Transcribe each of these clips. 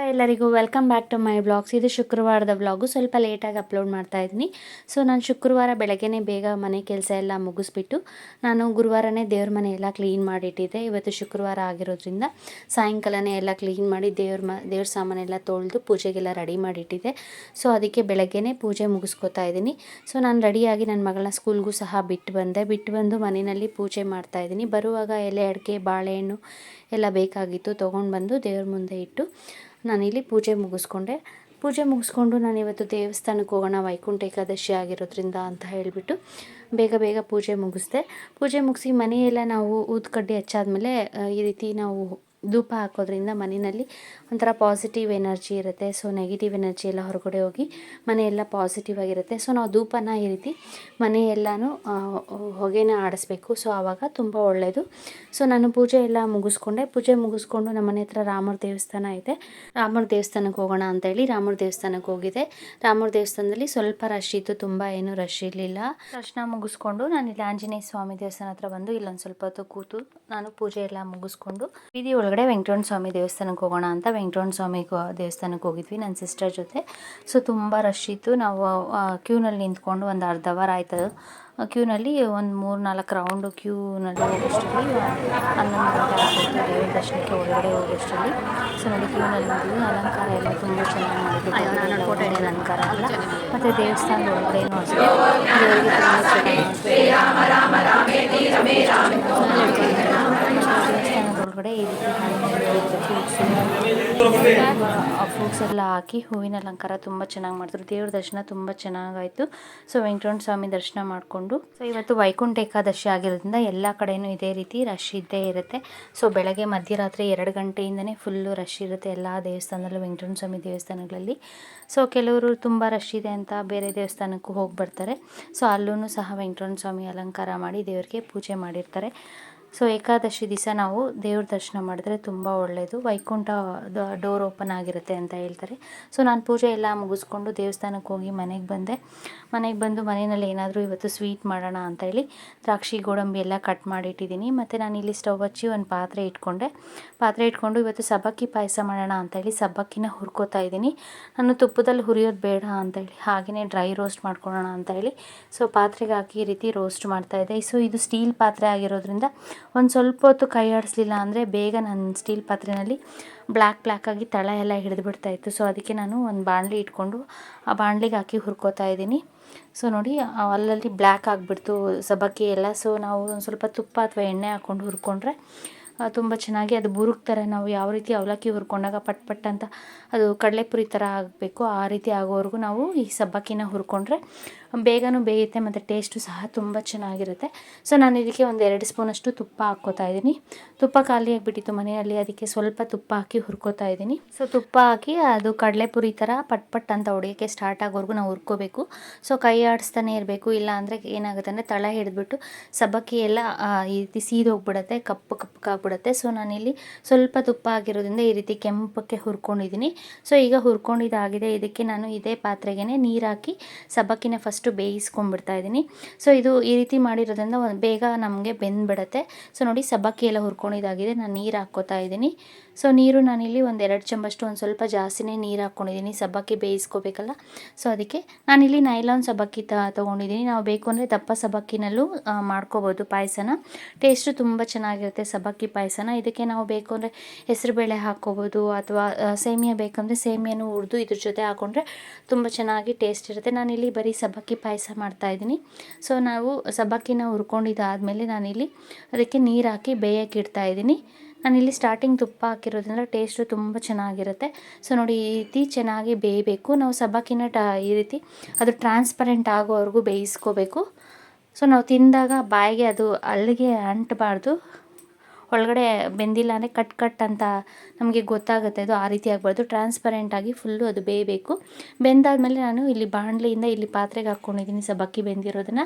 ಎಲ್ಲರಿಗೂ welcome back to my blogs. ಇದು ಶುಕ್ರವಾರದ ಬ್ಲಾಗು. ಸ್ವಲ್ಪ ಲೇಟಾಗಿ ಅಪ್ಲೋಡ್ ಮಾಡ್ತಾ ಇದ್ದೀನಿ. ಸೊ ನಾನು ಶುಕ್ರವಾರ ಬೆಳಗ್ಗೆನೇ ಬೇಗ ಮನೆ ಕೆಲಸ ಎಲ್ಲ ಮುಗಿಸ್ಬಿಟ್ಟು ನಾನು ಗುರುವಾರನೇ ದೇವ್ರ ಮನೆ ಎಲ್ಲ ಕ್ಲೀನ್ ಮಾಡಿಟ್ಟಿದ್ದೆ. ಇವತ್ತು ಶುಕ್ರವಾರ ಆಗಿರೋದ್ರಿಂದ ಸಾಯಂಕಾಲನೇ ಎಲ್ಲ ಕ್ಲೀನ್ ಮಾಡಿ ದೇವ್ರ ಸಾಮಾನೆಲ್ಲ ತೊಳೆದು ಪೂಜೆಗೆಲ್ಲ ರೆಡಿ ಮಾಡಿಟ್ಟಿದ್ದೆ. ಸೊ ಅದಕ್ಕೆ ಬೆಳಗ್ಗೆನೇ ಪೂಜೆ ಮುಗಿಸ್ಕೊತಾ ಇದ್ದೀನಿ. ಸೊ ನಾನು ರೆಡಿಯಾಗಿ ನನ್ನ ಮಗಳನ್ನ ಸ್ಕೂಲ್ಗೂ ಸಹ ಬಿಟ್ಟು ಬಂದು ಮನೆಯಲ್ಲಿ ಪೂಜೆ ಮಾಡ್ತಾಯಿದ್ದೀನಿ. ಬರುವಾಗ ಎಲೆ ಅಡಿಕೆ ಬಾಳೆಹಣ್ಣು ಎಲ್ಲ ಬೇಕಾಗಿತ್ತು, ತೊಗೊಂಡು ಬಂದು ದೇವ್ರ ಮುಂದೆ ಇಟ್ಟು ನಾನಿಲ್ಲಿ ಪೂಜೆ ಮುಗಿಸ್ಕೊಂಡು ನಾನಿವತ್ತು ದೇವಸ್ಥಾನಕ್ಕೆ ಹೋಗೋಣ, ವೈಕುಂಠ ಏಕಾದಶಿ ಆಗಿರೋದ್ರಿಂದ ಅಂತ ಹೇಳಿಬಿಟ್ಟು ಬೇಗ ಪೂಜೆ ಮುಗಿಸಿ ಮನೆಯೆಲ್ಲ ನಾವು ಊದ್ಕಡ್ಡಿ ಹಚ್ಚಾದ್ಮೇಲೆ ಈ ರೀತಿ ನಾವು ಧೂಪ ಹಾಕೋದ್ರಿಂದ ಮನೆಯಲ್ಲಿ ಒಂಥರ ಪಾಸಿಟಿವ್ ಎನರ್ಜಿ ಇರುತ್ತೆ. ಸೊ ನೆಗೆಟಿವ್ ಎನರ್ಜಿ ಎಲ್ಲ ಹೊರಗಡೆ ಹೋಗಿ ಮನೆಯೆಲ್ಲ ಪಾಸಿಟಿವ್ ಆಗಿರುತ್ತೆ. ಸೊ ನಾವು ಧೂಪನ ಈ ರೀತಿ ಮನೆಯೆಲ್ಲನೂ ಹೊಗೆನ ಆಡಿಸ್ಬೇಕು. ಸೊ ಆವಾಗ ತುಂಬ ಒಳ್ಳೆಯದು. ಸೊ ನಾನು ಪೂಜೆ ಎಲ್ಲ ಮುಗಿಸ್ಕೊಂಡು ನಮ್ಮ ಮನೆ ಹತ್ರ ರಾಮರ ದೇವಸ್ಥಾನ ಐತೆ. ರಾಮರ ದೇವಸ್ಥಾನಕ್ಕೆ ಹೋಗೋಣ ಅಂತೇಳಿ ರಾಮರ ದೇವಸ್ಥಾನಕ್ಕೆ ಹೋಗಿದೆ. ರಾಮರ ದೇವಸ್ಥಾನದಲ್ಲಿ ಸ್ವಲ್ಪ ರಶ್ ಇತ್ತು, ತುಂಬ ಏನೂ ರಶ್ ಇರಲಿಲ್ಲ. ದರ್ಶನ ಮುಗಿಸ್ಕೊಂಡು ನಾನು ಇಲ್ಲಿ ಆಂಜನೇಯ ಸ್ವಾಮಿ ದೇವಸ್ಥಾನ ಹತ್ರ ಬಂದು ಇಲ್ಲೊಂದು ಸ್ವಲ್ಪ ಹೊತ್ತು ಕೂತು ನಾನು ಪೂಜೆ ಎಲ್ಲ ಮುಗಿಸ್ಕೊಂಡು ಬೀದಿ ಒಳಗಡೆ ವೆಂಕಟರಮಣ ಸ್ವಾಮಿ ದೇವಸ್ಥಾನಕ್ಕೆ ಹೋಗೋಣ ಅಂತ ವೆಂಕಟರಮಣ ಸ್ವಾಮಿ ದೇವಸ್ಥಾನಕ್ಕೆ ಹೋಗಿದ್ವಿ ನನ್ನ ಸಿಸ್ಟರ್ ಜೊತೆ. ಸೊ ತುಂಬ ರಶ್ ಇತ್ತು. ನಾವು ಕ್ಯೂನಲ್ಲಿ ನಿಂತ್ಕೊಂಡು ಒಂದು ಅರ್ಧ ಅವರ್ ಆಯ್ತು. ಕ್ಯೂನಲ್ಲಿ ಒಂದು 3-4 ರೌಂಡು ಕ್ಯೂನಲ್ಲಿ ಹೋಗೋಷ್ಟರಲ್ಲಿ 11 ಗಂಟೆ ಆಗ್ತಿತ್ತು ದೇವ್ರ ದರ್ಶನಕ್ಕೆ ಒಳಗಡೆ ಹೋಗೋಷ್ಟರಲ್ಲಿ. ಸೊ ನೋಡಿ ಕ್ಯೂನಲ್ಲಿ ನೋಡಿದ್ವಿ. ಅಲಂಕಾರ ಎಲ್ಲ ತುಂಬ ಚೆನ್ನಾಗಿ ಮಾಡಿದ್ರು. ಫೋಟೋ ಅಲಂಕಾರ ಎಲ್ಲ ಮತ್ತು ದೇವಸ್ಥಾನದ ಒಳಗಡೆನೂ ಅಷ್ಟೇ ದೇವರಿಗೆ ದೇವಸ್ಥಾನದ ಒಳಗಡೆ ಈ ರೀತಿ ಫ್ರೂಟ್ಸ್ ಎಲ್ಲ ಹಾಕಿ ಹೂವಿನ ಅಲಂಕಾರ ತುಂಬ ಚೆನ್ನಾಗಿ ಮಾಡಿದ್ರು. ದೇವ್ರ ದರ್ಶನ ತುಂಬ ಚೆನ್ನಾಗಾಯಿತು. ಸೊ ವೆಂಕಟರಮಣ ಸ್ವಾಮಿ ದರ್ಶನ ಮಾಡಿಕೊಂಡು ಸೊ ಇವತ್ತು ವೈಕುಂಠ ಏಕಾದಶಿ ಆಗಿರೋದ್ರಿಂದ ಎಲ್ಲ ಕಡೆಯೂ ಇದೇ ರೀತಿ ರಶ್ ಇದ್ದೇ ಇರುತ್ತೆ. ಸೊ ಬೆಳಗ್ಗೆ ಮಧ್ಯರಾತ್ರಿ 2 ಗಂಟೆಯಿಂದನೇ ಫುಲ್ಲು ರಶ್ ಇರುತ್ತೆ ಎಲ್ಲ ದೇವಸ್ಥಾನದಲ್ಲೂ, ವೆಂಕಟರಮಣ ಸ್ವಾಮಿ ದೇವಸ್ಥಾನಗಳಲ್ಲಿ. ಸೊ ಕೆಲವರು ತುಂಬ ರಶ್ ಇದೆ ಅಂತ ಬೇರೆ ದೇವಸ್ಥಾನಕ್ಕೂ ಹೋಗಿ ಬರ್ತಾರೆ. ಸೊ ಅಲ್ಲೂ ಸಹ ವೆಂಕಟರಮಣ ಸ್ವಾಮಿ ಅಲಂಕಾರ ಮಾಡಿ ದೇವರಿಗೆ ಪೂಜೆ ಮಾಡಿರ್ತಾರೆ. ಸೊ ಏಕಾದಶಿ ದಿವಸ ನಾವು ದೇವ್ರ ದರ್ಶನ ಮಾಡಿದ್ರೆ ತುಂಬ ಒಳ್ಳೆಯದು. ವೈಕುಂಠ ಡೋರ್ ಓಪನ್ ಆಗಿರುತ್ತೆ ಅಂತ ಹೇಳ್ತಾರೆ. ಸೊ ನಾನು ಪೂಜೆ ಎಲ್ಲ ಮುಗಿಸ್ಕೊಂಡು ದೇವಸ್ಥಾನಕ್ಕೆ ಹೋಗಿ ಮನೆಗೆ ಬಂದು ಮನೆಯಲ್ಲಿ ಏನಾದರೂ ಇವತ್ತು ಸ್ವೀಟ್ ಮಾಡೋಣ ಅಂತ ಹೇಳಿ ದ್ರಾಕ್ಷಿ ಗೋಡಂಬಿ ಎಲ್ಲ ಕಟ್ ಮಾಡಿಟ್ಟಿದ್ದೀನಿ. ಮತ್ತು ನಾನು ಇಲ್ಲಿ ಸ್ಟವ್ ಹಚ್ಚಿ ಒಂದು ಪಾತ್ರೆ ಇಟ್ಕೊಂಡು ಇವತ್ತು ಸಬ್ಬಕ್ಕಿ ಪಾಯಸ ಮಾಡೋಣ ಅಂತ ಹೇಳಿ ಸಬ್ಬಕ್ಕಿನ ಹುರ್ಕೋತಾ ಇದ್ದೀನಿ. ನಾನು ತುಪ್ಪದಲ್ಲಿ ಹುರಿಯೋದು ಬೇಡ ಅಂತೇಳಿ ಹಾಗೆಯೇ ಡ್ರೈ ರೋಸ್ಟ್ ಮಾಡ್ಕೊಳ್ಳೋಣ ಅಂತ ಹೇಳಿ ಸೊ ಪಾತ್ರೆಗೆ ಹಾಕಿ ಈ ರೀತಿ ರೋಸ್ಟ್ ಮಾಡ್ತಾಯಿದ್ದೆ. ಸೊ ಇದು ಸ್ಟೀಲ್ ಪಾತ್ರೆ ಆಗಿರೋದ್ರಿಂದ ಒಂದು ಸ್ವಲ್ಪ ಹೊತ್ತು ಕೈ ಆಡಿಸ್ಲಿಲ್ಲ ಅಂದರೆ ಬೇಗ ನನ್ನ ಸ್ಟೀಲ್ ಪಾತ್ರೆಯಲ್ಲಿ ಬ್ಲ್ಯಾಕ್ ಆಗಿ ತಳ ಎಲ್ಲ ಹಿಡಿದು ಬಿಡ್ತಾಯಿತ್ತು. ಸೊ ಅದಕ್ಕೆ ನಾನು ಒಂದು ಬಾಣಲಿ ಇಟ್ಕೊಂಡು ಆ ಬಾಣಲಿಗೆ ಹಾಕಿ ಹುರ್ಕೋತಾ ಇದ್ದೀನಿ. ಸೊ ನೋಡಿ ಅಲ್ಲಲ್ಲಿ ಬ್ಲ್ಯಾಕ್ ಆಗಿಬಿಡ್ತು ಸಬ್ಬಕ್ಕಿ ಎಲ್ಲ. ಸೊ ನಾವು ಒಂದು ಸ್ವಲ್ಪ ತುಪ್ಪ ಅಥವಾ ಎಣ್ಣೆ ಹಾಕ್ಕೊಂಡು ಹುರ್ಕೊಂಡ್ರೆ ತುಂಬ ಚೆನ್ನಾಗಿ ಅದು ಬುರುಕ್ತಾರೆ. ನಾವು ಯಾವ ರೀತಿ ಅವಲಕ್ಕಿ ಹುರ್ಕೊಂಡಾಗ ಪಟ್ ಅಂತ ಅದು ಕಡಲೆಪುರಿ ಥರ ಆಗಬೇಕು, ಆ ರೀತಿ ಆಗೋವರೆಗೂ ನಾವು ಈ ಸಬ್ಬಕ್ಕಿನ ಹುರ್ಕೊಂಡ್ರೆ ಬೇಗನೂ ಬೇಯುತ್ತೆ ಮತ್ತು ಟೇಸ್ಟು ಸಹ ತುಂಬ ಚೆನ್ನಾಗಿರುತ್ತೆ. ಸೊ ನಾನು ಇದಕ್ಕೆ ಒಂದು 2 ಸ್ಪೂನಷ್ಟು ತುಪ್ಪ ಹಾಕ್ಕೋತಾ ಇದ್ದೀನಿ. ತುಪ್ಪ ಖಾಲಿ ಆಗಿಬಿಟ್ಟಿತ್ತು ಮನೆಯಲ್ಲಿ, ಅದಕ್ಕೆ ಸ್ವಲ್ಪ ತುಪ್ಪ ಹಾಕಿ ಹುರ್ಕೋತಾ ಇದ್ದೀನಿ. ಸೊ ತುಪ್ಪ ಹಾಕಿ ಅದು ಕಡಲೆಪುರಿ ಥರ ಪಟ್ ಅಂತ ಹೊಡೆಯೋಕ್ಕೆ ಸ್ಟಾರ್ಟ್ ಆಗೋವರೆಗೂ ನಾವು ಹುರ್ಕೋಬೇಕು. ಸೊ ಕೈ ಆಡಿಸ್ತಾನೆ ಇರಬೇಕು, ಇಲ್ಲ ಅಂದರೆ ಏನಾಗುತ್ತೆ ಅಂದರೆ ತಳ ಹಿಡಿದ್ಬಿಟ್ಟು ಸಬ್ಬಕ್ಕಿ ಎಲ್ಲ ಈ ರೀತಿ ಸೀದೋಗ್ಬಿಡುತ್ತೆ, ಕಪ್ಪಗಾಗ್ಬಿಡುತ್ತೆ. ಸೊ ನಾನಿಲ್ಲಿ ಸ್ವಲ್ಪ ತುಪ್ಪ ಆಗಿರೋದ್ರಿಂದ ಈ ರೀತಿ ಕೆಂಪಕ್ಕೆ ಹುರ್ಕೊಂಡಿದ್ದೀನಿ. ಸೊ ಈಗ ಹುರ್ಕೊಂಡಿದ್ದಾಗಿದೆ. ಇದಕ್ಕೆ ನಾನು ಇದೇ ಪಾತ್ರೆಗೆ ನೀರು ಹಾಕಿ ಸಬ್ಬಕ್ಕಿನ ಫಸ್ಟು ಬೇಯಿಸ್ಕೊಂಡ್ಬಿಡ್ತಾ ಇದ್ದೀನಿ. ಸೊ ಇದು ಈ ರೀತಿ ಮಾಡಿರೋದ್ರಿಂದ ಬೇಗ ನಮಗೆ ಬೆಂದ್ಬಿಡುತ್ತೆ. ಸೊ ನೋಡಿ ಸಬ್ಬಕ್ಕಿ ಎಲ್ಲ ಹುರ್ಕೊಂಡಿದ್ದಾಗಿದೆ. ನಾನು ನೀರು ಹಾಕ್ಕೋತಾ ಇದ್ದೀನಿ. ಸೊ ನೀರು ನಾನಿಲ್ಲಿ ಒಂದು 2 ಚಮಚಷ್ಟು ಒಂದು ಸ್ವಲ್ಪ ಜಾಸ್ತಿನೇ ನೀರು ಹಾಕ್ಕೊಂಡಿದ್ದೀನಿ, ಸಬ್ಬಕ್ಕಿ ಬೇಯಿಸ್ಕೋಬೇಕಲ್ಲ. ಸೊ ಅದಕ್ಕೆ ನಾನಿಲ್ಲಿ ನೈಲಾನ್ ಸಬ್ಬಕ್ಕಿ ತೊಗೊಂಡಿದ್ದೀನಿ. ನಾವು ಬೇಕು ಅಂದರೆ ದಪ್ಪ ಸಬ್ಬಕ್ಕಿನಲ್ಲೂ ಮಾಡ್ಕೋಬೋದು ಪಾಯಸನ. ಟೇಸ್ಟು ತುಂಬ ಚೆನ್ನಾಗಿರುತ್ತೆ ಸಬ್ಬಕ್ಕಿ ಪಾಯಸನ. ಇದಕ್ಕೆ ನಾವು ಬೇಕು ಅಂದರೆ ಹೆಸರುಬೇಳೆ ಹಾಕ್ಕೋಬೋದು ಅಥವಾ ಸೇಮಿಯಾ ಬೇಕಂದರೆ ಸೇಮಿಯಾನು ಹುರಿದು ಇದ್ರ ಜೊತೆ ಹಾಕ್ಕೊಂಡ್ರೆ ತುಂಬ ಚೆನ್ನಾಗಿ ಟೇಸ್ಟ್ ಇರುತ್ತೆ. ನಾನಿಲ್ಲಿ ಬರೀ ಸಬ್ಬಕ್ಕಿ ಪಾಯಸ ಮಾಡ್ತಾಯಿದ್ದೀನಿ. ಸೊ ನಾವು ಸಬ್ಬಕ್ಕಿನ ಹುರ್ಕೊಂಡಿದ್ದಾದಮೇಲೆ ನಾನಿಲ್ಲಿ ಅದಕ್ಕೆ ನೀರು ಹಾಕಿ ಬೇಯಕ್ಕೆ ಇಡ್ತಾಯಿದ್ದೀನಿ. ನಾನಿಲ್ಲಿ ಸ್ಟಾರ್ಟಿಂಗ್ ತುಪ್ಪ ಹಾಕಿರೋದ್ರಿಂದ ಟೇಸ್ಟು ತುಂಬ ಚೆನ್ನಾಗಿರುತ್ತೆ. ಸೊ ನೋಡಿ ಈ ರೀತಿ ಚೆನ್ನಾಗಿ ಬೇಯಬೇಕು. ನಾವು ಸಬ್ಬಕ್ಕಿನ ಈ ರೀತಿ ಅದು ಟ್ರಾನ್ಸ್ಪರೆಂಟ್ ಆಗೋವರೆಗೂ ಬೇಯಿಸ್ಕೋಬೇಕು. ಸೊ ನಾವು ತಿಂದಾಗ ಬಾಯಿಗೆ ಅದು ಅಲ್ಲಿಗೆ ಅಂಟಬಾರ್ದು, ಒಳಗಡೆ ಬೆಂದಿಲ್ಲ ಅಂದರೆ ಕಟ್ ಅಂತ ನಮಗೆ ಗೊತ್ತಾಗುತ್ತೆ. ಅದು ಆ ರೀತಿ ಆಗಬಾರ್ದು, ಟ್ರಾನ್ಸ್ಪರೆಂಟಾಗಿ ಫುಲ್ಲು ಅದು ಬೇಯಬೇಕು. ಬೆಂದಾದಮೇಲೆ ನಾನು ಇಲ್ಲಿ ಬಾಣಲಿಯಿಂದ ಇಲ್ಲಿ ಪಾತ್ರೆಗೆ ಹಾಕ್ಕೊಂಡಿದ್ದೀನಿ ಸಬ್ಬಕ್ಕಿ ಬೆಂದಿರೋದನ್ನು.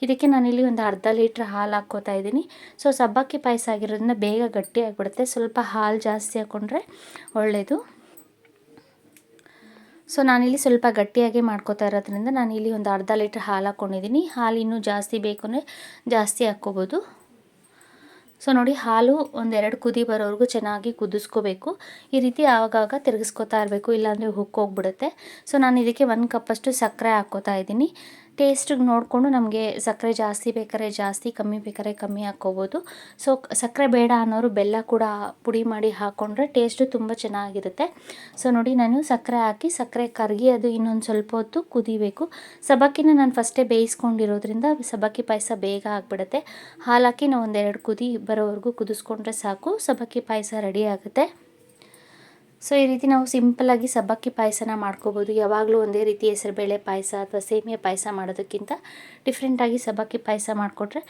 ಇದಕ್ಕೆ ನಾನಿಲ್ಲಿ ಒಂದು ಅರ್ಧ ಲೀಟ್ರ್ ಹಾಲು ಹಾಕ್ಕೋತಾ ಇದ್ದೀನಿ. ಸೊ ಸಬ್ಬಕ್ಕಿ ಪಾಯಸ ಆಗಿರೋದ್ರಿಂದ ಬೇಗ ಗಟ್ಟಿ ಆಗಿಬಿಡುತ್ತೆ. ಸ್ವಲ್ಪ ಹಾಲು ಜಾಸ್ತಿ ಹಾಕ್ಕೊಂಡ್ರೆ ಒಳ್ಳೆಯದು. ಸೊ ನಾನಿಲ್ಲಿ ಸ್ವಲ್ಪ ಗಟ್ಟಿಯಾಗಿ ಮಾಡ್ಕೋತಾ ಇರೋದ್ರಿಂದ ನಾನಿಲ್ಲಿ ಒಂದು ಅರ್ಧ ಲೀಟ್ರ್ ಹಾಲು ಹಾಕ್ಕೊಂಡಿದ್ದೀನಿ. ಹಾಲು ಇನ್ನೂ ಜಾಸ್ತಿ ಬೇಕು ಅಂದರೆ ಜಾಸ್ತಿ ಹಾಕ್ಕೋಬೋದು. ಸೊ ನೋಡಿ, ಹಾಲು ಒಂದೆರಡು ಕುದಿ ಬರೋವರೆಗೂ ಚೆನ್ನಾಗಿ ಕುದಿಸ್ಕೋಬೇಕು. ಈ ರೀತಿ ಆವಾಗಾಗ ತಿರುಗಿಸ್ಕೊತಾ ಇರಬೇಕು, ಇಲ್ಲಾಂದರೆ ಹೋಗ್ಬಿಡುತ್ತೆ. ಸೊ ನಾನು ಇದಕ್ಕೆ 1 ಕಪ್ಪಷ್ಟು ಸಕ್ಕರೆ ಹಾಕ್ಕೋತಾ ಇದ್ದೀನಿ. ಟೇಸ್ಟಿಗೆ ನೋಡಿಕೊಂಡು ನಮಗೆ ಸಕ್ಕರೆ ಜಾಸ್ತಿ ಬೇಕಾದ್ರೆ ಜಾಸ್ತಿ, ಕಮ್ಮಿ ಬೇಕಾದ್ರೆ ಕಮ್ಮಿ ಹಾಕ್ಕೋಬೋದು. ಸೊ ಸಕ್ಕರೆ ಬೇಡ ಅನ್ನೋರು ಬೆಲ್ಲ ಕೂಡ ಪುಡಿ ಮಾಡಿ ಹಾಕ್ಕೊಂಡ್ರೆ ಟೇಸ್ಟು ತುಂಬ ಚೆನ್ನಾಗಿರುತ್ತೆ. ಸೊ ನೋಡಿ, ನಾನು ಸಕ್ಕರೆ ಹಾಕಿ ಸಕ್ಕರೆ ಕರಗಿ ಅದು ಇನ್ನೊಂದು ಸ್ವಲ್ಪ ಹೊತ್ತು ಕುದಿಬೇಕು. ಸಬ್ಬಕ್ಕಿನ ನಾನು ಫಸ್ಟೇ ಬೇಯಿಸ್ಕೊಂಡಿರೋದ್ರಿಂದ ಸಬ್ಬಕ್ಕಿ ಪಾಯಸ ಬೇಗ ಆಗಿಬಿಡುತ್ತೆ. ಹಾಲು ಹಾಕಿ ನಾವು ಒಂದೆರಡು ಕುದಿ ಬರೋವರೆಗೂ ಕುದಿಸ್ಕೊಂಡ್ರೆ ಸಾಕು, ಸಬ್ಬಕ್ಕಿ ಪಾಯಸ ರೆಡಿ ಆಗುತ್ತೆ. ಸೊ ಈ ರೀತಿ ನಾವು ಸಿಂಪಲ್ಲಾಗಿ ಸಬ್ಬಕ್ಕಿ ಪಾಯಸನ ಮಾಡ್ಕೋಬೋದು. ಯಾವಾಗಲೂ ಒಂದೇ ರೀತಿ ಹೆಸರುಬೇಳೆ ಪಾಯಸ ಅಥವಾ ಸೇಮಿಯಾ ಪಾಯಸ ಮಾಡೋದಕ್ಕಿಂತ ಡಿಫ್ರೆಂಟಾಗಿ ಸಬ್ಬಕ್ಕಿ ಪಾಯಸ ಮಾಡಿಕೊಟ್ರೆ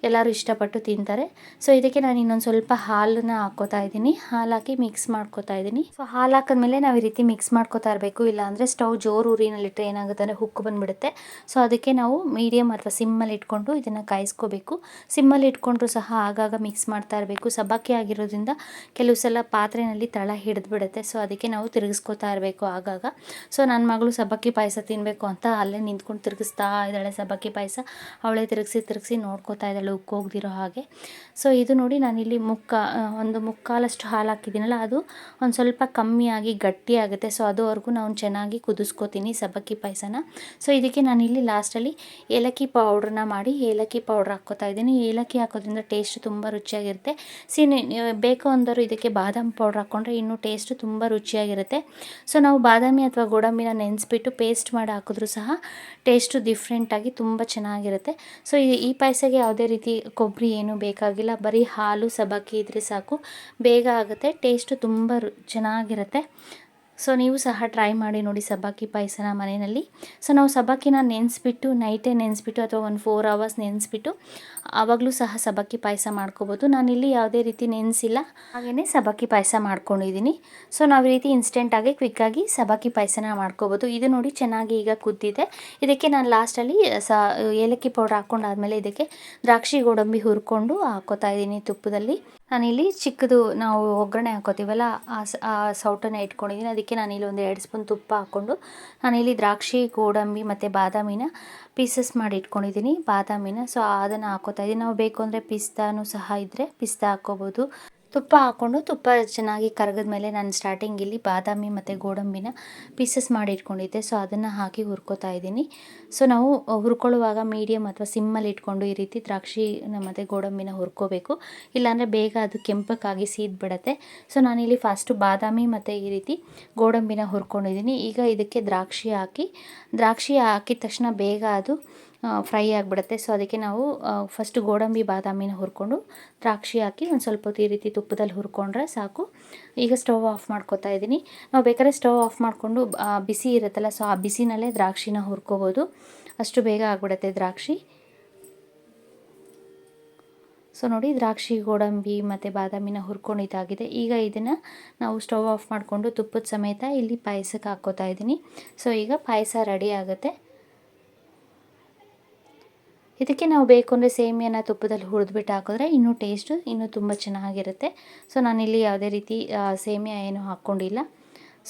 ಎಲ್ಲರೂ ಇಷ್ಟಪಟ್ಟು ತಿಂತಾರೆ. ಸೊ ಇದಕ್ಕೆ ನಾನು ಇನ್ನೊಂದು ಸ್ವಲ್ಪ ಹಾಲನ್ನು ಹಾಕ್ಕೋತಾ ಇದ್ದೀನಿ. ಹಾಲು ಹಾಕಿ ಮಿಕ್ಸ್ ಮಾಡ್ಕೋತಾ ಇದ್ದೀನಿ. ಸೊ ಹಾಲು ಹಾಕಿದ್ಮೇಲೆ ನಾವು ಈ ರೀತಿ ಮಿಕ್ಸ್ ಮಾಡ್ಕೋತಾ ಇರಬೇಕು, ಇಲ್ಲಾಂದರೆ ಸ್ಟವ್ ಜೋರು ಉರಿನಲ್ಲಿಟ್ಟರೆ ಏನಾಗುತ್ತೆ ಅಂದರೆ ಹುಕ್ಕು ಬಂದುಬಿಡುತ್ತೆ. ಸೊ ಅದಕ್ಕೆ ನಾವು ಮೀಡಿಯಮ್ ಅಥವಾ ಸಿಮ್ಮಲ್ಲಿ ಇಟ್ಕೊಂಡು ಇದನ್ನು ಕಾಯಿಸ್ಕೋಬೇಕು. ಸಿಮ್ಮಲ್ಲಿ ಇಟ್ಕೊಂಡ್ರೂ ಸಹ ಆಗಾಗ ಮಿಕ್ಸ್ ಮಾಡ್ತಾ ಇರಬೇಕು. ಸಬ್ಬಕ್ಕಿ ಆಗಿರೋದ್ರಿಂದ ಕೆಲವು ಸಲ ಪಾತ್ರೆಯಲ್ಲಿ ತಳ ಹಿಡಿದ್ಬಿಡುತ್ತೆ. ಸೊ ಅದಕ್ಕೆ ನಾವು ತಿರುಗಿಸ್ಕೋತಾ ಇರಬೇಕು ಆಗಾಗ. ಸೊ ನನ್ನ ಮಗಳು ಸಬ್ಬಕ್ಕಿ ಪಾಯಸ ತಿನ್ನಬೇಕು ಅಂತ ಅಲ್ಲೇ ನಿಂತ್ಕೊಂಡು ತಿರುಗಿಸ್ತಾ ಇದ್ದಾಳೆ ಸಬ್ಬಕ್ಕಿ ಪಾಯಸ. ಅವಳೇ ತಿರುಗಿಸಿ ನೋಡ್ಕೋತಾ ಇದ್ದಾಳೆ ಉಕ್ಕೋಗ್ದಿರೋ ಹಾಗೆ. ಸೊ ಇದು ನೋಡಿ, ನಾನಿಲ್ಲಿ ಒಂದು ಮುಕ್ಕಾಲಷ್ಟು ಹಾಲು ಹಾಕಿದ್ದೀನಲ್ಲ, ಅದು ಒಂದು ಸ್ವಲ್ಪ ಕಮ್ಮಿಯಾಗಿ ಗಟ್ಟಿಯಾಗುತ್ತೆ. ಸೊ ಅದುವರೆಗೂ ನಾನು ಚೆನ್ನಾಗಿ ಕುದಿಸ್ಕೋತೀನಿ ಸಬ್ಬಕ್ಕಿ ಪಾಯಸನ. ಸೊ ಇದಕ್ಕೆ ನಾನಿಲ್ಲಿ ಲಾಸ್ಟಲ್ಲಿ ಏಲಕ್ಕಿ ಪೌಡ್ರನ್ನ ಮಾಡಿ ಏಲಕ್ಕಿ ಪೌಡ್ರ್ ಹಾಕ್ಕೋತಾ ಇದ್ದೀನಿ. ಏಲಕ್ಕಿ ಹಾಕೋದ್ರಿಂದ ಟೇಸ್ಟ್ ತುಂಬ ರುಚಿಯಾಗಿರುತ್ತೆ. ಬೇಕು ಅಂದವರು ಇದಕ್ಕೆ ಬಾದಾಮಿ ಪೌಡ್ರ್ ಹಾಕ್ಕೊಂಡ್ರೆ ಇನ್ನೂ ಟೇಸ್ಟು ತುಂಬ ರುಚಿಯಾಗಿರುತ್ತೆ. ಸೊ ನಾವು ಬಾದಾಮಿ ಅಥವಾ ಗೋಡಂಬಿನ ನೆನೆಸ್ಬಿಟ್ಟು ಪೇಸ್ಟ್ ಮಾಡಿ ಹಾಕಿದ್ರೂ ಸಹ ಟೇಸ್ಟು ಡಿಫ್ರೆಂಟಾಗಿ ತುಂಬ ಚೆನ್ನಾಗಿರುತ್ತೆ. ಸೊ ಈ ಪಾಯಸಕ್ಕೆ ಯಾವುದೇ ರೀತಿ ಕೊಬ್ಬರಿ ಏನೂ ಬೇಕಾಗಿಲ್ಲ, ಬರೀ ಹಾಲು ಸಬ್ಬಕ್ಕಿ ಇದ್ದರೆ ಸಾಕು, ಬೇಗ ಆಗುತ್ತೆ, ಟೇಸ್ಟು ತುಂಬ ಚೆನ್ನಾಗಿರುತ್ತೆ. ಸೊ ನೀವು ಸಹ ಟ್ರೈ ಮಾಡಿ ನೋಡಿ ಸಬ್ಬಕ್ಕಿ ಪಾಯಸನ ಮನೆಯಲ್ಲಿ. ಸೊ ನಾವು ಸಬ್ಬಕ್ಕಿನ ನೈಟೇ ನೆನೆಸ್ಬಿಟ್ಟು ಅಥವಾ ಒಂದು 4 hours ನೆನೆಸ್ಬಿಟ್ಟು ಆವಾಗಲೂ ಸಹ ಸಬ್ಬಕ್ಕಿ ಪಾಯಸ ಮಾಡ್ಕೋಬೋದು. ನಾನಿಲ್ಲಿ ಯಾವುದೇ ರೀತಿ ನೆನೆಸಿಲ್ಲ, ಹಾಗೆಯೇ ಸಬ್ಬಕ್ಕಿ ಪಾಯಸ ಮಾಡ್ಕೊಂಡಿದ್ದೀನಿ. ಸೊ ನಾವು ಈ ರೀತಿ ಇನ್ಸ್ಟೆಂಟಾಗಿ ಕ್ವಿಕ್ಕಾಗಿ ಸಬ್ಬಕ್ಕಿ ಪಾಯಸನ ಮಾಡ್ಕೋಬೋದು. ಇದು ನೋಡಿ ಚೆನ್ನಾಗಿ ಈಗ ಕುದ್ದಿದೆ. ಇದಕ್ಕೆ ನಾನು ಲಾಸ್ಟಲ್ಲಿ ಏಲಕ್ಕಿ ಪೌಡ್ರ್ ಹಾಕ್ಕೊಂಡಾದ್ಮೇಲೆ ಇದಕ್ಕೆ ದ್ರಾಕ್ಷಿ ಗೋಡಂಬಿ ಹುರ್ಕೊಂಡು ಹಾಕ್ಕೋತಾ ಇದ್ದೀನಿ ತುಪ್ಪದಲ್ಲಿ. ನಾನಿಲ್ಲಿ ಚಿಕ್ಕದು ನಾವು ಒಗ್ಗರಣೆ ಹಾಕೋತೀವಲ್ಲ ಆ ಸೌಟನ್ನು ಇಟ್ಕೊಂಡಿದ್ದೀನಿ. ಅದಕ್ಕೆ ನಾನಿಲ್ಲಿ ಒಂದು 2 ಸ್ಪೂನ್ ತುಪ್ಪ ಹಾಕ್ಕೊಂಡು ನಾನಿಲ್ಲಿ ದ್ರಾಕ್ಷಿ ಗೋಡಂಬಿ ಮತ್ತು ಬಾದಾಮಿನ ಪೀಸಸ್ ಮಾಡಿ ಇಟ್ಕೊಂಡಿದ್ದೀನಿ. ಬಾದಾಮಿನ ಸೊ ಅದನ್ನು ಹಾಕೋತಾ ಇದ್ದೀನಿ. ನಾವು ಬೇಕು ಅಂದರೆ ಪಿಸ್ತಾನೂ ಸಹ ಇದ್ದರೆ ಪಿಸ್ತಾ ಹಾಕ್ಕೋಬೋದು. ತುಪ್ಪ ಹಾಕ್ಕೊಂಡು ತುಪ್ಪ ಚೆನ್ನಾಗಿ ಕರಗಿದ್ಮೇಲೆ ನಾನು ಸ್ಟಾರ್ಟಿಂಗ್ ಇಲ್ಲಿ ಬಾದಾಮಿ ಮತ್ತು ಗೋಡಂಬಿನ ಪೀಸಸ್ ಮಾಡಿ ಇಟ್ಕೊಂಡಿದ್ದೆ. ಸೊ ಅದನ್ನು ಹಾಕಿ ಹುರ್ಕೋತಾ ಇದ್ದೀನಿ. ಸೊ ನಾವು ಹುರ್ಕೊಳ್ಳುವಾಗ ಮೀಡಿಯಮ್ ಅಥವಾ ಸಿಮ್ಮಲ್ಲಿ ಇಟ್ಕೊಂಡು ಈ ರೀತಿ ದ್ರಾಕ್ಷಿ ಮತ್ತು ಗೋಡಂಬಿನ ಹುರ್ಕೋಬೇಕು, ಇಲ್ಲಾಂದರೆ ಬೇಗ ಅದು ಕೆಂಪಕ್ಕಾಗಿ ಸೀದ್ಬಿಡತ್ತೆ. ಸೊ ನಾನಿಲ್ಲಿ ಫಸ್ಟು ಬಾದಾಮಿ ಮತ್ತು ಈ ರೀತಿ ಗೋಡಂಬಿನ ಹುರ್ಕೊಂಡಿದ್ದೀನಿ. ಈಗ ಇದಕ್ಕೆ ದ್ರಾಕ್ಷಿ ಹಾಕಿದ ತಕ್ಷಣ ಬೇಗ ಅದು ಫ್ರೈ ಆಗಿಬಿಡುತ್ತೆ. ಸೊ ಅದಕ್ಕೆ ನಾವು ಫಸ್ಟು ಗೋಡಂಬಿ ಬಾದಾಮಿನ ಹುರ್ಕೊಂಡು ದ್ರಾಕ್ಷಿ ಹಾಕಿ ಒಂದು ಸ್ವಲ್ಪ ಹೊತ್ತು ಈ ರೀತಿ ತುಪ್ಪದಲ್ಲಿ ಹುರ್ಕೊಂಡ್ರೆ ಸಾಕು. ಈಗ ಸ್ಟವ್ ಆಫ್ ಮಾಡ್ಕೋತಾ ಇದ್ದೀನಿ. ನಾವು ಬೇಕಾದ್ರೆ ಸ್ಟವ್ ಆಫ್ ಮಾಡಿಕೊಂಡು ಬಿಸಿ ಇರುತ್ತಲ್ಲ, ಸೊ ಆ ಬಿಸಿನಲ್ಲೇ ದ್ರಾಕ್ಷಿನ ಹುರ್ಕೋಬೋದು, ಅಷ್ಟು ಬೇಗ ಆಗಿಬಿಡುತ್ತೆ ದ್ರಾಕ್ಷಿ. ಸೊ ನೋಡಿ, ದ್ರಾಕ್ಷಿ ಗೋಡಂಬಿ ಮತ್ತು ಬಾದಾಮಿನ ಹುರ್ಕೊಂಡಿದ್ದಾಗಿದೆ. ಈಗ ಇದನ್ನು ನಾವು ಸ್ಟವ್ ಆಫ್ ಮಾಡಿಕೊಂಡು ತುಪ್ಪದ ಸಮೇತ ಇಲ್ಲಿ ಪಾಯಸಕ್ಕೆ ಹಾಕ್ಕೋತಾ ಇದ್ದೀನಿ. ಸೊ ಈಗ ಪಾಯಸ ರೆಡಿ ಆಗುತ್ತೆ. ಇದಕ್ಕೆ ನಾವು ಬೇಕು ಅಂದರೆ ಸೇಮಿಯಾನ ತುಪ್ಪದಲ್ಲಿ ಹುರಿದ್ಬಿಟ್ಟು ಹಾಕಿದ್ರೆ ಇನ್ನೂ ಟೇಸ್ಟು ಇನ್ನೂ ತುಂಬ ಚೆನ್ನಾಗಿರುತ್ತೆ. ಸೊ ನಾನಿಲ್ಲಿ ಯಾವುದೇ ರೀತಿ ಸೇಮಿಯಾ ಏನೂ ಹಾಕ್ಕೊಂಡಿಲ್ಲ.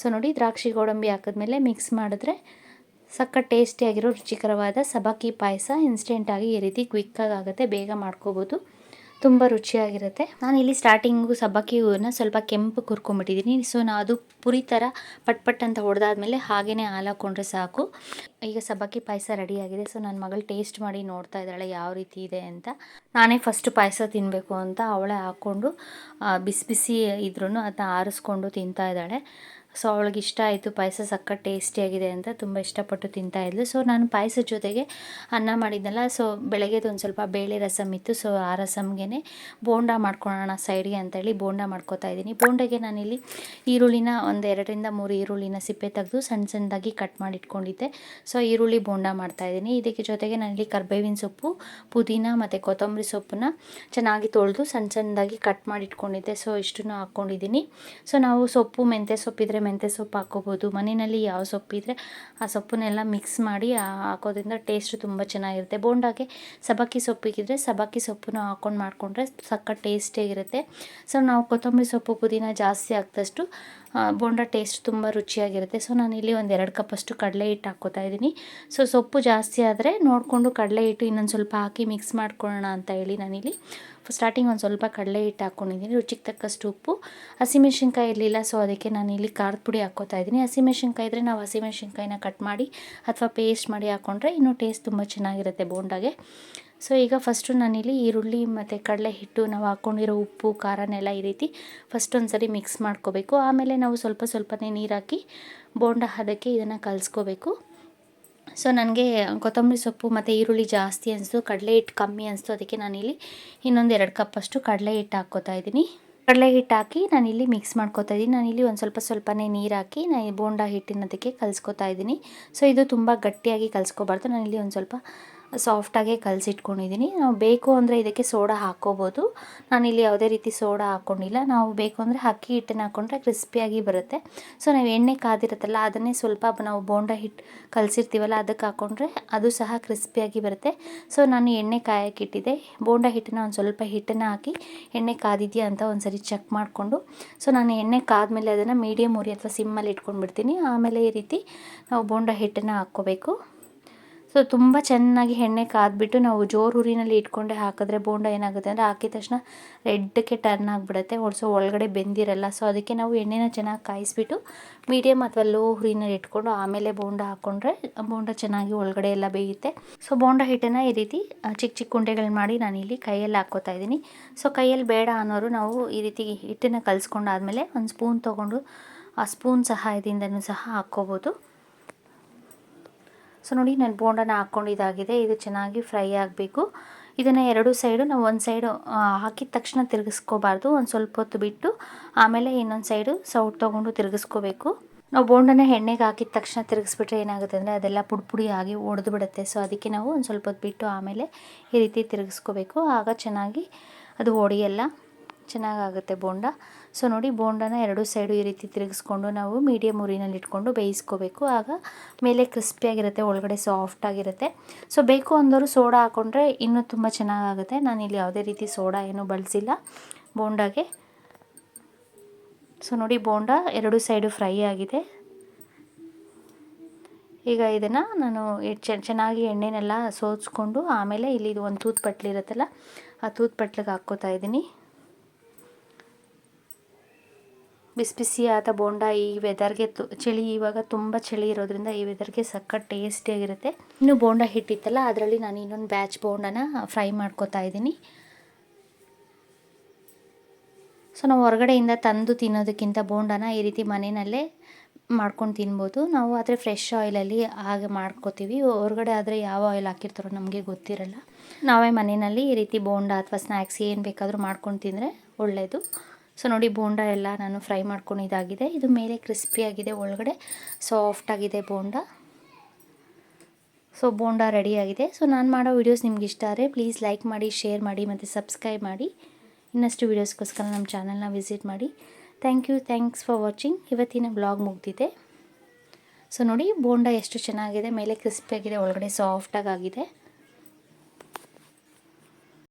ಸೊ ನೋಡಿ, ದ್ರಾಕ್ಷಿ ಗೋಡಂಬಿ ಹಾಕಿದ್ಮೇಲೆ ಮಿಕ್ಸ್ ಮಾಡಿದ್ರೆ ಸಖತ್ ಟೇಸ್ಟಿಯಾಗಿರೋ ರುಚಿಕರವಾದ ಸಬ್ಬಕ್ಕಿ ಪಾಯಸ ಇನ್ಸ್ಟೆಂಟಾಗಿ ಈ ರೀತಿ ಕ್ವಿಕ್ಕಾಗಿ ಆಗುತ್ತೆ, ಬೇಗ ಮಾಡ್ಕೋಬೋದು, ತುಂಬ ರುಚಿಯಾಗಿರುತ್ತೆ. ನಾನಿಲ್ಲಿ ಸ್ಟಾರ್ಟಿಂಗು ಸಬ್ಬಕ್ಕಿನ ಸ್ವಲ್ಪ ಕೆಂಪು ಹುರ್ಕೊಂಬಿಟ್ಟಿದ್ದೀನಿ. ಸೊ ಅದು ಪುರಿ ಥರ ಪಟ್ ಅಂತ ಹೊಡೆದಾದ್ಮೇಲೆ ಹಾಗೇ ಹಾಲು ಹಾಕ್ಕೊಂಡ್ರೆ ಸಾಕು. ಈಗ ಸಬ್ಬಕ್ಕಿ ಪಾಯಸ ರೆಡಿಯಾಗಿದೆ. ಸೊ ನನ್ನ ಮಗಳು ಟೇಸ್ಟ್ ಮಾಡಿ ನೋಡ್ತಾ ಇದ್ದಾಳೆ ಯಾವ ರೀತಿ ಇದೆ ಅಂತ. ನಾನೇ ಫಸ್ಟ್ ಪಾಯಸ ತಿನ್ನಬೇಕು ಅಂತ ಅವಳೇ ಹಾಕ್ಕೊಂಡು ಬಿಸಿ ಇದ್ರೂ ಅದನ್ನ ಆರಿಸ್ಕೊಂಡು ತಿಂತಾ ಇದ್ದಾಳೆ. ಸೊ ಅವಳಿಗೆ ಇಷ್ಟ ಆಯಿತು, ಪಾಯಸ ಸಖತ್ ಟೇಸ್ಟಿಯಾಗಿದೆ ಅಂತ ತುಂಬ ಇಷ್ಟಪಟ್ಟು ತಿಂತಾಯಿದ್ಲು. ಸೊ ನಾನು ಪಾಯಸದ ಜೊತೆಗೆ ಅನ್ನ ಮಾಡಿದ್ನಲ್ಲ, ಸೊ ಬೆಳಗ್ಗೆದು ಒಂದು ಸ್ವಲ್ಪ ಬೇಳೆ ರಸಮ್ ಇತ್ತು. ಸೊ ಆ ರಸಮ್ಗೆ ಬೋಂಡ ಮಾಡ್ಕೊಳ್ಳೋಣ ಸೈಡ್ಗೆ ಅಂತೇಳಿ ಬೋಂಡ ಮಾಡ್ಕೋತಾ ಇದ್ದೀನಿ. ಬೋಂಡಗೆ ನಾನಿಲ್ಲಿ ಈರುಳ್ಳಿನ ಒಂದು 2-3 ಈರುಳ್ಳಿನ ಸಿಪ್ಪೆ ತೆಗೆದು ಸಣ್ಣದಾಗಿ ಕಟ್ ಮಾಡಿ ಇಟ್ಕೊಂಡಿದ್ದೆ. ಸೊ ಈರುಳ್ಳಿ ಬೋಂಡ ಮಾಡ್ತಾಯಿದ್ದೀನಿ. ಇದಕ್ಕೆ ಜೊತೆಗೆ ನಾನಿಲ್ಲಿ ಕರ್ಬೇವಿನ ಸೊಪ್ಪು, ಪುದೀನ ಮತ್ತು ಕೊತ್ತಂಬರಿ ಸೊಪ್ಪನ್ನ ಚೆನ್ನಾಗಿ ತೊಳೆದು ಸಣ್ಣದಾಗಿ ಕಟ್ ಮಾಡಿ ಇಟ್ಕೊಂಡಿದ್ದೆ. ಸೊ ಇಷ್ಟನ್ನು ಹಾಕ್ಕೊಂಡಿದ್ದೀನಿ. ಸೊ ನಾವು ಸೊಪ್ಪು, ಮೆಂತ್ಯ ಸೊಪ್ಪಿದ್ರೆ ಮೆಂತ್ಯ ಸೊಪ್ಪು ಹಾಕ್ಕೋಬೋದು. ಮನೆಯಲ್ಲಿ ಯಾವ ಸೊಪ್ಪಿದ್ರೆ ಆ ಸೊಪ್ಪನ್ನೆಲ್ಲ ಮಿಕ್ಸ್ ಮಾಡಿ ಹಾಕೋದ್ರಿಂದ ಟೇಸ್ಟ್ ತುಂಬ ಚೆನ್ನಾಗಿರುತ್ತೆ. ಬೋಂಡಾಗೆ ಸಬ್ಬಕ್ಕಿ ಸೊಪ್ಪಿಗಿದ್ರೆ ಸಬ್ಬಕ್ಕಿ ಸೊಪ್ಪನ್ನು ಹಾಕ್ಕೊಂಡು ಮಾಡಿಕೊಂಡ್ರೆ ಸಖತ್ ಟೇಸ್ಟಿಯಾಗಿರುತ್ತೆ. ಸೊ ನಾವು ಕೊತ್ತಂಬರಿ ಸೊಪ್ಪು, ಪುದೀನ ಜಾಸ್ತಿ ಹಾಕಿದಷ್ಟು ಬೋಂಡ ಟೇಸ್ಟ್ ತುಂಬ ರುಚಿಯಾಗಿರುತ್ತೆ. ಸೊ ನಾನಿಲ್ಲಿ ಒಂದು 2 ಕಪ್ಪಷ್ಟು ಕಡಲೆ ಹಿಟ್ಟು ಹಾಕ್ಕೋತಾ ಇದ್ದೀನಿ. ಸೊ ಸೊಪ್ಪು ಜಾಸ್ತಿ ಆದರೆ ನೋಡಿಕೊಂಡು ಕಡಲೆ ಹಿಟ್ಟು ಇನ್ನೊಂದು ಸ್ವಲ್ಪ ಹಾಕಿ ಮಿಕ್ಸ್ ಮಾಡ್ಕೊಳ್ಳೋಣ ಅಂತ ಹೇಳಿ ನಾನಿಲ್ಲಿ ಸ್ಟಾರ್ಟಿಂಗ್ ಒಂದು ಸ್ವಲ್ಪ ಕಡಲೆ ಹಿಟ್ಟು ಹಾಕ್ಕೊಂಡಿದ್ದೀನಿ, ರುಚಿಗೆ ತಕ್ಕಷ್ಟು ಉಪ್ಪು. ಹಸಿಮೆಣ್ಸಿನ್ಕಾಯಿ ಇರಲಿಲ್ಲ, ಸೊ ಅದಕ್ಕೆ ನಾನು ಇಲ್ಲಿ ಖಾರದ ಪುಡಿ ಹಾಕ್ಕೋತಾ ಇದ್ದೀನಿ. ಹಸಿಮೆಣ್ಸಿನ್ಕಾಯಿ ಇದ್ದರೆ ನಾವು ಹಸಿಮೆಣ್ಸಿನ್ಕಾಯಿನ ಕಟ್ ಮಾಡಿ ಅಥವಾ ಪೇಸ್ಟ್ ಮಾಡಿ ಹಾಕ್ಕೊಂಡ್ರೆ ಇನ್ನೂ ಟೇಸ್ಟ್ ತುಂಬ ಚೆನ್ನಾಗಿರುತ್ತೆ ಬೋಂಡಾಗೆ. ಸೊ ಈಗ ಫಸ್ಟು ನಾನಿಲ್ಲಿ ಈರುಳ್ಳಿ ಮತ್ತು ಕಡಲೆ ಹಿಟ್ಟು ನಾವು ಹಾಕ್ಕೊಂಡಿರೋ ಉಪ್ಪು ಖಾರನೆಲ್ಲ ಈ ರೀತಿ ಫಸ್ಟ್ ಒಂದು ಸರಿ ಮಿಕ್ಸ್ ಮಾಡ್ಕೋಬೇಕು. ಆಮೇಲೆ ನಾವು ಸ್ವಲ್ಪನೇ ನೀರು ಹಾಕಿ ಬೋಂಡ ಅದಕ್ಕೆ ಇದನ್ನು ಕಲಿಸ್ಕೋಬೇಕು. ಸೊ ನನಗೆ ಕೊತ್ತಂಬರಿ ಸೊಪ್ಪು ಮತ್ತು ಈರುಳ್ಳಿ ಜಾಸ್ತಿ ಅನಿಸ್ತು, ಕಡಲೆ ಹಿಟ್ಟು ಕಮ್ಮಿ ಅನಿಸ್ತು, ಅದಕ್ಕೆ ನಾನಿಲ್ಲಿ ಇನ್ನೊಂದು 2 ಕಪ್ಪಷ್ಟು ಕಡಲೆ ಹಿಟ್ಟು ಹಾಕ್ಕೋತಾ ಇದ್ದೀನಿ. ಕಡಲೆ ಹಿಟ್ಟು ಹಾಕಿ ನಾನಿಲ್ಲಿ ಮಿಕ್ಸ್ ಮಾಡ್ಕೋತಾ ಇದ್ದೀನಿ. ನಾನಿಲ್ಲಿ ಒಂದು ಸ್ವಲ್ಪನೇ ನೀರು ಹಾಕಿ ನಾನು ಬೋಂಡ ಹಿಟ್ಟಿನದಕ್ಕೆ ಕಲಿಸ್ಕೋತಾ ಇದ್ದೀನಿ. ಸೊ ಇದು ತುಂಬ ಗಟ್ಟಿಯಾಗಿ ಕಲಿಸ್ಕೋಬಾರ್ದು, ನಾನಿಲ್ಲಿ ಒಂದು ಸ್ವಲ್ಪ ಸಾಫ್ಟಾಗೆ ಕಲಸಿಟ್ಕೊಂಡಿದ್ದೀನಿ. ನಾವು ಬೇಕು ಅಂದರೆ ಇದಕ್ಕೆ ಸೋಡಾ ಹಾಕ್ಕೋಬೋದು. ನಾನಿಲ್ಲಿ ಯಾವುದೇ ರೀತಿ ಸೋಡಾ ಹಾಕ್ಕೊಂಡಿಲ್ಲ. ನಾವು ಬೇಕು ಅಂದರೆ ಅಕ್ಕಿ ಹಿಟ್ಟನ್ನು ಹಾಕ್ಕೊಂಡ್ರೆ ಕ್ರಿಸ್ಪಿಯಾಗಿ ಬರುತ್ತೆ. ಸೊ ನಾವು ಎಣ್ಣೆ ಕಾದಿರುತ್ತಲ್ಲ ಅದನ್ನೇ ಸ್ವಲ್ಪ ನಾವು ಬೋಂಡ ಹಿಟ್ಟು ಕಲಸಿರ್ತೀವಲ್ಲ ಅದಕ್ಕೆ ಹಾಕ್ಕೊಂಡ್ರೆ ಅದು ಸಹ ಕ್ರಿಸ್ಪಿಯಾಗಿ ಬರುತ್ತೆ. ಸೊ ನಾನು ಎಣ್ಣೆ ಕಾಯಕ್ಕಿಟ್ಟಿದ್ದೆ. ಬೋಂಡ ಹಿಟ್ಟನ್ನು ಒಂದು ಸ್ವಲ್ಪ ಹಿಟ್ಟನ್ನು ಹಾಕಿ ಎಣ್ಣೆ ಕಾದಿದೆಯಾ ಅಂತ ಒಂದು ಸರಿ ಚೆಕ್ ಮಾಡಿಕೊಂಡು, ಸೊ ನಾನು ಎಣ್ಣೆ ಕಾದ್ಮೇಲೆ ಅದನ್ನು ಮೀಡಿಯಮ್ ಉರಿ ಅಥವಾ ಸಿಮ್ಮಲ್ಲಿ ಇಟ್ಕೊಂಡ್ಬಿಡ್ತೀನಿ. ಆಮೇಲೆ ಈ ರೀತಿ ನಾವು ಬೋಂಡ ಹಿಟ್ಟನ್ನು ಹಾಕ್ಕೋಬೇಕು. ಸೊ ತುಂಬ ಚೆನ್ನಾಗಿ ಎಣ್ಣೆ ಕಾದ್ಬಿಟ್ಟು ನಾವು ಜೋರು ಉರಿನಲ್ಲಿ ಇಟ್ಕೊಂಡೆ ಹಾಕಿದ್ರೆ ಬೋಂಡ ಏನಾಗುತ್ತೆ ಅಂದರೆ ಹಾಕಿದ ತಕ್ಷಣ ರೆಡ್ಗೆ ಟರ್ನ್ ಆಗಿಬಿಡುತ್ತೆ, ಸೊ ಒಳಗಡೆ ಬೆಂದಿರಲ್ಲ. ಸೊ ಅದಕ್ಕೆ ನಾವು ಎಣ್ಣೆನ ಚೆನ್ನಾಗಿ ಕಾಯಿಸ್ಬಿಟ್ಟು ಮೀಡಿಯಮ್ ಅಥವಾ ಲೋ ಉರಿನಲ್ಲಿ ಇಟ್ಕೊಂಡು ಆಮೇಲೆ ಬೋಂಡ ಹಾಕ್ಕೊಂಡ್ರೆ ಬೋಂಡ ಚೆನ್ನಾಗಿ ಒಳಗಡೆ ಎಲ್ಲ ಬೇಯುತ್ತೆ. ಸೊ ಬೋಂಡ ಹಿಟ್ಟನ್ನು ಈ ರೀತಿ ಚಿಕ್ಕ ಉಂಡೆಗಳು ಮಾಡಿ ನಾನಿಲ್ಲಿ ಕೈಯಲ್ಲಿ ಹಾಕ್ಕೋತಾ ಇದ್ದೀನಿ. ಸೊ ಕೈಯಲ್ಲಿ ಬೇಡ ಅನ್ನೋರು ನಾವು ಈ ರೀತಿ ಹಿಟ್ಟನ್ನು ಕಲಿಸ್ಕೊಂಡಾದ್ಮೇಲೆ ಒಂದು ಸ್ಪೂನ್ ತೊಗೊಂಡು ಆ ಸ್ಪೂನ್ ಸಹಾಯದಿಂದನೂ ಸಹ ಹಾಕ್ಕೋಬೋದು. ಸೊ ನೋಡಿ ನಾನು ಬೋಂಡನ ಹಾಕ್ಕೊಂಡಿದ್ದಾಗಿದೆ. ಇದು ಚೆನ್ನಾಗಿ ಫ್ರೈ ಆಗಬೇಕು. ಇದನ್ನು 2 ಸೈಡು ನಾವು ಒಂದು ಸೈಡು ಹಾಕಿದ ತಕ್ಷಣ ತಿರುಗಿಸ್ಕೋಬಾರ್ದು, ಒಂದು ಸ್ವಲ್ಪ ಹೊತ್ತು ಬಿಟ್ಟು ಆಮೇಲೆ ಇನ್ನೊಂದು ಸೈಡು ಸೌಟ್ ತೊಗೊಂಡು ತಿರುಗಿಸ್ಕೋಬೇಕು. ನಾವು ಬೋಂಡನ ಎಣ್ಣೆಗೆ ಹಾಕಿದ ತಕ್ಷಣ ತಿರುಗಿಸ್ಬಿಟ್ರೆ ಏನಾಗುತ್ತೆ ಅಂದರೆ ಅದೆಲ್ಲ ಪುಡಿ ಆಗಿ ಒಡೆದು ಬಿಡುತ್ತೆ. ಸೊ ಅದಕ್ಕೆ ನಾವು ಒಂದು ಸ್ವಲ್ಪ ಹೊತ್ತು ಬಿಟ್ಟು ಆಮೇಲೆ ಈ ರೀತಿ ತಿರುಗಿಸ್ಕೋಬೇಕು. ಆಗ ಚೆನ್ನಾಗಿ ಅದು ಒಡೆಯಲ್ಲ, ಚೆನ್ನಾಗಾಗುತ್ತೆ ಬೋಂಡ. ಸೊ ನೋಡಿ ಬೋಂಡನ 2 ಸೈಡು ಈ ರೀತಿ ತಿರುಗಿಸ್ಕೊಂಡು ನಾವು ಮೀಡಿಯಮ್ ಉರಿನಲ್ಲಿ ಇಟ್ಕೊಂಡು ಬೇಯಿಸ್ಕೋಬೇಕು. ಆಗ ಮೇಲೆ ಕ್ರಿಸ್ಪಿಯಾಗಿರುತ್ತೆ, ಒಳಗಡೆ ಸಾಫ್ಟಾಗಿರುತ್ತೆ. ಸೊ ಬೇಕು ಅಂದವರು ಸೋಡಾ ಹಾಕ್ಕೊಂಡ್ರೆ ಇನ್ನೂ ತುಂಬ ಚೆನ್ನಾಗಾಗುತ್ತೆ. ನಾನಿಲ್ಲಿ ಯಾವುದೇ ರೀತಿ ಸೋಡಾ ಏನೂ ಬಳಸಿಲ್ಲ ಬೋಂಡಾಗೆ. ಸೊ ನೋಡಿ ಬೋಂಡ 2 ಸೈಡು ಫ್ರೈ ಆಗಿದೆ. ಈಗ ಇದನ್ನು ನಾನು ಚೆನ್ನಾಗಿ ಎಣ್ಣೆನೆಲ್ಲ ಸೋಸ್ಕೊಂಡು ಆಮೇಲೆ ಇಲ್ಲಿ ಇದು ಒಂದು ತೂತು ಪಟ್ಲಿ ಇರುತ್ತಲ್ಲ ಆ ತೂತು ಪಟ್ಲಿಗೆ ಹಾಕ್ಕೋತಾ ಇದ್ದೀನಿ. ಬಿಸಿಯಾದ ಬೋಂಡ ಈ ವೆದರ್ಗೆ ಚಳಿ, ಇವಾಗ ತುಂಬ ಚಳಿ ಇರೋದ್ರಿಂದ ಈ ವೆದರ್ಗೆ ಸಖತ್ ಟೇಸ್ಟಿಯಾಗಿರುತ್ತೆ. ಇನ್ನು ಬೋಂಡ ಹಿಟ್ಟಿತ್ತಲ್ಲ ಅದರಲ್ಲಿ ನಾನು ಇನ್ನೊಂದು ಬ್ಯಾಚ್ ಬೋಂಡನ ಫ್ರೈ ಮಾಡ್ಕೋತಾ ಇದ್ದೀನಿ. ಸೊ ನಾವು ಹೊರಗಡೆಯಿಂದ ತಂದು ತಿನ್ನೋದಕ್ಕಿಂತ ಬೋಂಡನ ಈ ರೀತಿ ಮನೆಯಲ್ಲೇ ಮಾಡ್ಕೊಂಡು ತಿನ್ಬೋದು ನಾವು. ಆದರೆ ಫ್ರೆಶ್ ಆಯಿಲಲ್ಲಿ ಹಾಗೆ ಮಾಡ್ಕೋತೀವಿ. ಹೊರಗಡೆ ಆದರೆ ಯಾವ ಆಯಿಲ್ ಹಾಕಿರ್ತಾರೋ ನಮಗೆ ಗೊತ್ತಿರಲ್ಲ. ನಾವೇ ಮನೆಯಲ್ಲಿ ಈ ರೀತಿ ಬೋಂಡ ಅಥವಾ ಸ್ನ್ಯಾಕ್ಸ್ ಏನು ಬೇಕಾದರೂ ಮಾಡ್ಕೊಂಡು ತಿಂದರೆ ಒಳ್ಳೆಯದು. ಸೊ ನೋಡಿ ಬೋಂಡ ಎಲ್ಲ ನಾನು ಫ್ರೈ ಮಾಡ್ಕೊಂಡಿದ್ದಾಗಿದೆ. ಇದು ಮೇಲೆ ಕ್ರಿಸ್ಪಿಯಾಗಿದೆ, ಒಳಗಡೆ ಸಾಫ್ಟಾಗಿದೆ ಬೋಂಡ. ಸೊ ಬೋಂಡ ರೆಡಿಯಾಗಿದೆ. ಸೊ ನಾನು ಮಾಡೋ ವೀಡಿಯೋಸ್ ನಿಮ್ಗೆ ಇಷ್ಟ ಆದರೆ ಪ್ಲೀಸ್ ಲೈಕ್ ಮಾಡಿ, ಶೇರ್ ಮಾಡಿ ಮತ್ತು ಸಬ್ಸ್ಕ್ರೈಬ್ ಮಾಡಿ. ಇನ್ನಷ್ಟು ವೀಡಿಯೋಸ್ಗೋಸ್ಕರ ನಮ್ಮ ಚಾನಲ್ನ ವಿಸಿಟ್ ಮಾಡಿ. Thanks for watching. ಇವತ್ತಿನ ಬ್ಲಾಗ್ ಮುಗ್ದಿದೆ. ಸೊ ನೋಡಿ ಬೋಂಡ ಎಷ್ಟು ಚೆನ್ನಾಗಿದೆ, ಮೇಲೆ ಕ್ರಿಸ್ಪಿಯಾಗಿದೆ, ಒಳಗಡೆ ಸಾಫ್ಟಾಗಿದೆ.